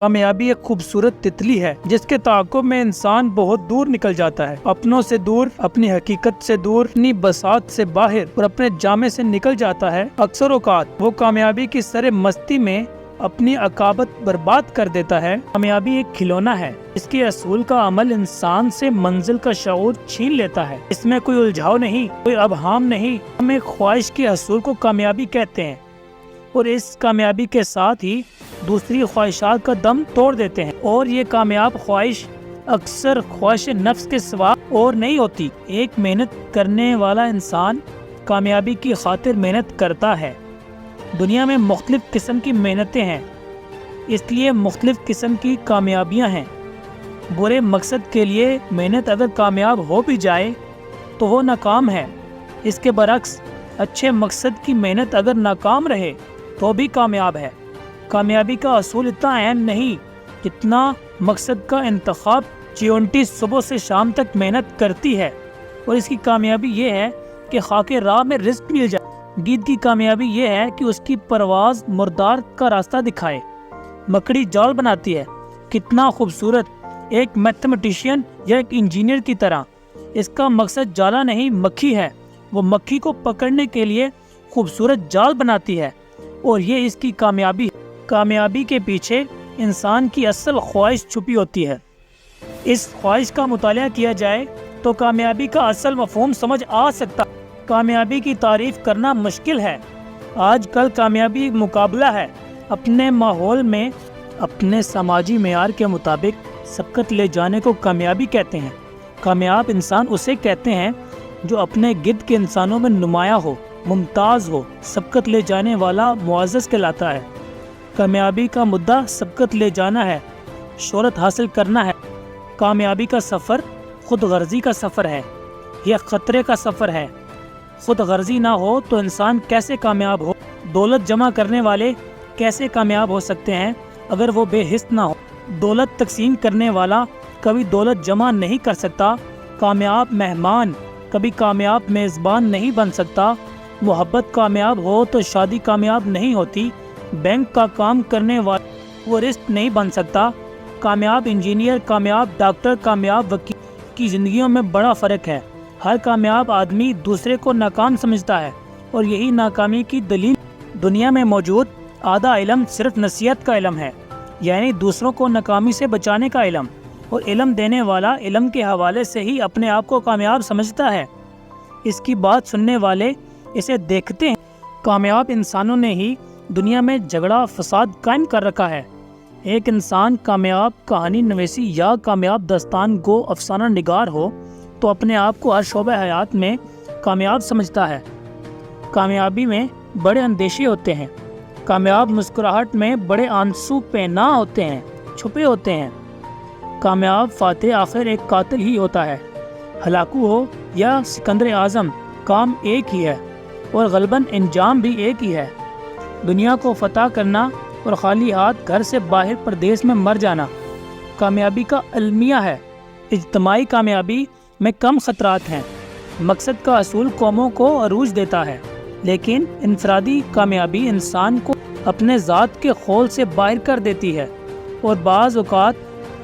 کامیابی ایک خوبصورت تتلی ہے جس کے تعاقب میں انسان بہت دور نکل جاتا ہے، اپنوں سے دور، اپنی حقیقت سے دور، اپنی بساط سے باہر اور اپنے جامے سے نکل جاتا ہے۔ اکثر اوقات وہ کامیابی کی سر مستی میں اپنی عقابت برباد کر دیتا ہے۔ کامیابی ایک کھلونا ہے، اس کے اصول کا عمل انسان سے منزل کا شعور چھین لیتا ہے۔ اس میں کوئی الجھاؤ نہیں، کوئی ابہام نہیں۔ ہم ایک خواہش کے حصول کو کامیابی کہتے ہیں اور اس کامیابی کے ساتھ ہی دوسری خواہشات کا دم توڑ دیتے ہیں، اور یہ کامیاب خواہش اکثر خواہش نفس کے سوا اور نہیں ہوتی۔ ایک محنت کرنے والا انسان کامیابی کی خاطر محنت کرتا ہے۔ دنیا میں مختلف قسم کی محنتیں ہیں، اس لیے مختلف قسم کی کامیابیاں ہیں۔ برے مقصد کے لیے محنت اگر کامیاب ہو بھی جائے تو وہ ناکام ہے، اس کے برعکس اچھے مقصد کی محنت اگر ناکام رہے تو بھی کامیاب ہے۔ کامیابی کا اصول اتنا اہم نہیں جتنا مقصد کا انتخاب۔ چیونٹی صبح سے شام تک محنت کرتی ہے اور اس کی کامیابی یہ ہے کہ خاک راہ میں رزق مل جائے۔ گیدڑ کی کامیابی یہ ہے کہ اس کی پرواز مردار کا راستہ دکھائے۔ مکڑی جال بناتی ہے، کتنا خوبصورت، ایک میتھمیٹیشین یا ایک انجینئر کی طرح۔ اس کا مقصد جالا نہیں، مکھی ہے۔ وہ مکھی کو پکڑنے کے لیے خوبصورت جال بناتی ہے اور یہ اس کی کامیابی ہے۔ کامیابی کے پیچھے انسان کی اصل خواہش چھپی ہوتی ہے۔ اس خواہش کا مطالعہ کیا جائے تو کامیابی کا اصل مفہوم سمجھ آ سکتا ہے۔ کامیابی کی تعریف کرنا مشکل ہے۔ آج کل کامیابی مقابلہ ہے، اپنے ماحول میں اپنے سماجی معیار کے مطابق سبقت لے جانے کو کامیابی کہتے ہیں۔ کامیاب انسان اسے کہتے ہیں جو اپنے گرد کے انسانوں میں نمایاں ہو، ممتاز ہو، سبقت لے جانے والا معزز کہلاتا ہے۔ کامیابی کا مدعا سبقت لے جانا ہے، شہرت حاصل کرنا ہے۔ کامیابی کا سفر خود غرضی کا سفر ہے، یہ خطرے کا سفر ہے۔ خود غرضی نہ ہو تو انسان کیسے کامیاب ہو؟ دولت جمع کرنے والے کیسے کامیاب ہو سکتے ہیں اگر وہ بے حس نہ ہو؟ دولت تقسیم کرنے والا کبھی دولت جمع نہیں کر سکتا۔ کامیاب مہمان کبھی کامیاب میزبان نہیں بن سکتا۔ محبت کامیاب ہو تو شادی کامیاب نہیں ہوتی۔ بینک کا کام کرنے والا وہ رزق نہیں بن سکتا۔ کامیاب انجینئر، کامیاب ڈاکٹر، کامیاب وکیل کی زندگیوں میں بڑا فرق ہے۔ ہر کامیاب آدمی دوسرے کو ناکام سمجھتا ہے اور یہی ناکامی کی دلیل۔ دنیا میں موجود آدھا علم صرف نصیحت کا علم ہے، یعنی دوسروں کو ناکامی سے بچانے کا علم، اور علم دینے والا علم کے حوالے سے ہی اپنے آپ کو کامیاب سمجھتا ہے۔ اس کی بات سننے والے اسے دیکھتے ہیں۔ کامیاب انسانوں نے ہی دنیا میں جھگڑا فساد قائم کر رکھا ہے۔ ایک انسان کامیاب کہانی نویسی یا کامیاب داستان گو افسانہ نگار ہو تو اپنے آپ کو ہر شعبہ حیات میں کامیاب سمجھتا ہے۔ کامیابی میں بڑے اندیشے ہوتے ہیں، کامیاب مسکراہٹ میں بڑے آنسو پینا ہوتے ہیں، چھپے ہوتے ہیں۔ کامیاب فاتح آخر ایک قاتل ہی ہوتا ہے۔ ہلاکو ہو یا سکندر اعظم، کام ایک ہی ہے اور غالباً انجام بھی ایک ہی ہے۔ دنیا کو فتح کرنا اور خالی ہاتھ گھر سے باہر پردیس میں مر جانا کامیابی کا المیہ ہے۔ اجتماعی کامیابی میں کم خطرات ہیں۔ مقصد کا اصول قوموں کو عروج دیتا ہے، لیکن انفرادی کامیابی انسان کو اپنے ذات کے خول سے باہر کر دیتی ہے، اور بعض اوقات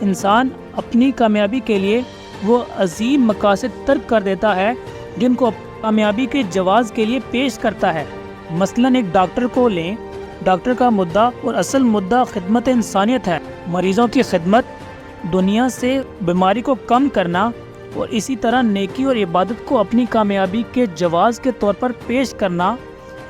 انسان اپنی کامیابی کے لیے وہ عظیم مقاصد ترک کر دیتا ہے جن کو کامیابی کے جواز کے لیے پیش کرتا ہے۔ مثلاً ایک ڈاکٹر کو لیں، ڈاکٹر کا مدعا اور اصل مدعا خدمت انسانیت ہے، مریضوں کی خدمت، دنیا سے بیماری کو کم کرنا، اور اسی طرح نیکی اور عبادت کو اپنی کامیابی کے جواز کے طور پر پیش کرنا۔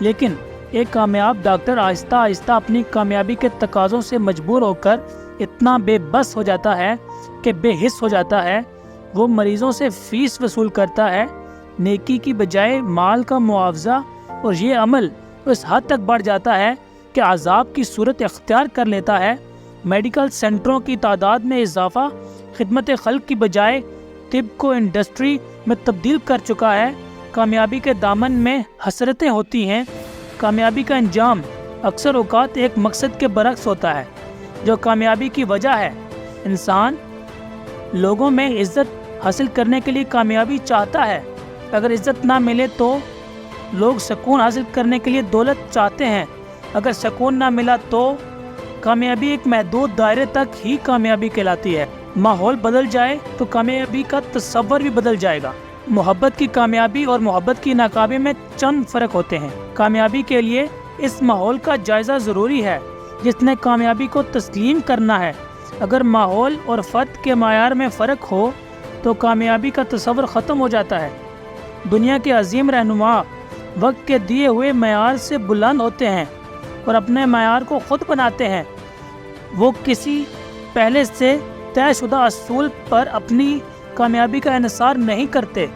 لیکن ایک کامیاب ڈاکٹر آہستہ آہستہ اپنی کامیابی کے تقاضوں سے مجبور ہو کر اتنا بے بس ہو جاتا ہے کہ بے حس ہو جاتا ہے۔ وہ مریضوں سے فیس وصول کرتا ہے نیکی کی بجائے مال کا معاوضہ، اور یہ عمل اس حد تک بڑھ جاتا ہے کہ عذاب کی صورت اختیار کر لیتا ہے۔ میڈیکل سینٹروں کی تعداد میں اضافہ خدمت خلق کی بجائے طب کو انڈسٹری میں تبدیل کر چکا ہے۔ کامیابی کے دامن میں حسرتیں ہوتی ہیں۔ کامیابی کا انجام اکثر اوقات ایک مقصد کے برعکس ہوتا ہے جو کامیابی کی وجہ ہے۔ انسان لوگوں میں عزت حاصل کرنے کے لیے کامیابی چاہتا ہے۔ اگر عزت نہ ملے تو لوگ سکون حاصل کرنے کے لیے دولت چاہتے ہیں۔ اگر سکون نہ ملا تو کامیابی ایک محدود دائرے تک ہی کامیابی کہلاتی ہے۔ ماحول بدل جائے تو کامیابی کا تصور بھی بدل جائے گا۔ محبت کی کامیابی اور محبت کی ناکامی میں چند فرق ہوتے ہیں۔ کامیابی کے لیے اس ماحول کا جائزہ ضروری ہے جس نے کامیابی کو تسلیم کرنا ہے۔ اگر ماحول اور فرد کے معیار میں فرق ہو تو کامیابی کا تصور ختم ہو جاتا ہے۔ دنیا کے عظیم رہنما وقت کے دیے ہوئے معیار سے بلند ہوتے ہیں اور اپنے معیار کو خود بناتے ہیں۔ وہ کسی پہلے سے طے شدہ اصول پر اپنی کامیابی کا انحصار نہیں کرتے۔